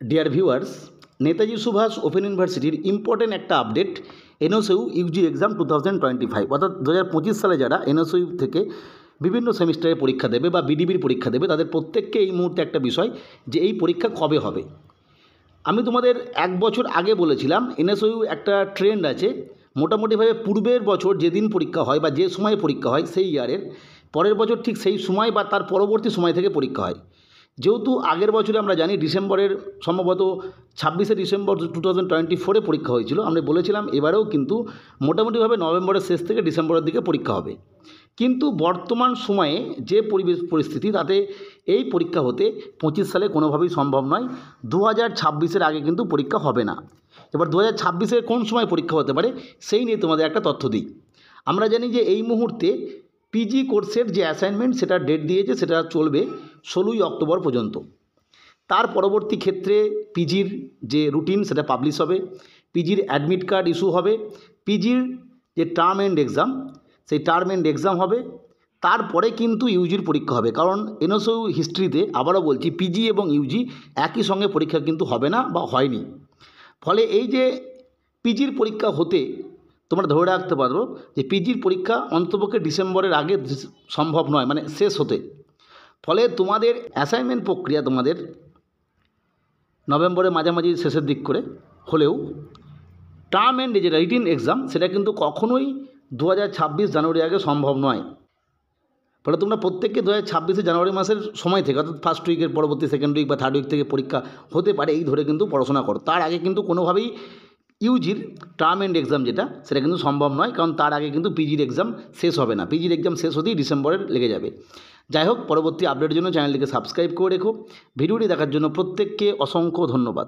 Deer viewers, Netaji Subhas open ইউনিভার্সিটির important একটা update, NSU UG exam 2025 অর্থাৎ 2025 সালে যারা এনএসইউ থেকে বিভিন্ন সেমিস্টারে পরীক্ষা দেবে বা বিডিবির পরীক্ষা দেবে তাদের প্রত্যেককে এই মুহূর্তে একটা বিষয় যে এই পরীক্ষা কবে হবে। আমি তোমাদের এক বছর আগে বলেছিলাম এনএসইউ একটা ট্রেন্ড আছে, মোটামুটিভাবে পূর্বের বছর যেদিন পরীক্ষা হয় বা যে সময়ে পরীক্ষা হয় সেই ইয়ারের পরের বছর ঠিক সেই সময় বা তার পরবর্তী সময় থেকে পরীক্ষা হয়। যেহেতু আগের বছরে আমরা জানি ডিসেম্বরের সম্ভবত 26শে ডিসেম্বর 2024 পরীক্ষা হয়েছিল, আমরা বলেছিলাম এবারেও কিন্তু মোটামুটিভাবে নভেম্বরের শেষ থেকে ডিসেম্বরের দিকে পরীক্ষা হবে। কিন্তু বর্তমান সময়ে যে পরিস্থিতি তাতে এই পরীক্ষা হতে 25 সালে কোনোভাবেই সম্ভব নয়। 2026-এর আগে কিন্তু পরীক্ষা হবে না। এবার 2026-এর কোন সময় পরীক্ষা হতে পারে সেই নিয়ে তোমাদের একটা তথ্য দিই। আমরা জানি যে এই মুহূর্তে পিজি কোর্সের যে অ্যাসাইনমেন্ট সেটা ডেট দিয়েছে, সেটা চলবে 16ই অক্টোবর পর্যন্ত। তার পরবর্তী ক্ষেত্রে পিজির যে রুটিন সেটা পাবলিশ হবে, পিজির অ্যাডমিট কার্ড ইস্যু হবে, পিজির যে টার্ম এন্ড এক্সাম সেই টার্ম এন্ড এক্সাম হবে, তারপরে কিন্তু ইউজির পরীক্ষা হবে। কারণ এনএসইউ হিস্ট্রিতে আবারও বলছি পিজি এবং ইউজি একই সঙ্গে পরীক্ষা কিন্তু হবে না বা হয়নি। ফলে এই যে পিজির পরীক্ষা হতে তোমরা ধরে রাখতে পারো যে পিজির পরীক্ষা অন্ততপক্ষে ডিসেম্বরের আগে সম্ভব নয়, মানে শেষ হতে। ফলে তোমাদের অ্যাসাইনমেন্ট প্রক্রিয়া তোমাদের নভেম্বরের মাঝামাঝি শেষের দিক করে হলেও টার্ম এন্ড যেটা রিটিন এক্সাম সেটা কিন্তু কখনোই 2026 জানুয়ারি আগে সম্ভব নয়। ফলে তোমরা প্রত্যেককে 2026 জানুয়ারি মাসের সময় থেকে অর্থাৎ ফার্স্ট উইকের পরবর্তী সেকেন্ড উইক বা থার্ড উইক থেকে পরীক্ষা হতে পারে এই ধরে কিন্তু পড়াশোনা করো। তার আগে কিন্তু কোনোভাবেই ইউজির টার্ম এন্ড এক্সাম যেটা সেটা কিন্তু সম্ভব নয়, কারণ তার আগে কিন্তু পিজির এক্সাম শেষ হবে না। পিজির এক্সাম শেষ হতেই ডিসেম্বরের লেগে যাবে। যাই হোক, পরবর্তী আপডেটের জন্য চ্যানেলটিকে সাবস্ক্রাইব করে রেখো। ভিডিওটি দেখার জন্য প্রত্যেককে অসংখ্য ধন্যবাদ।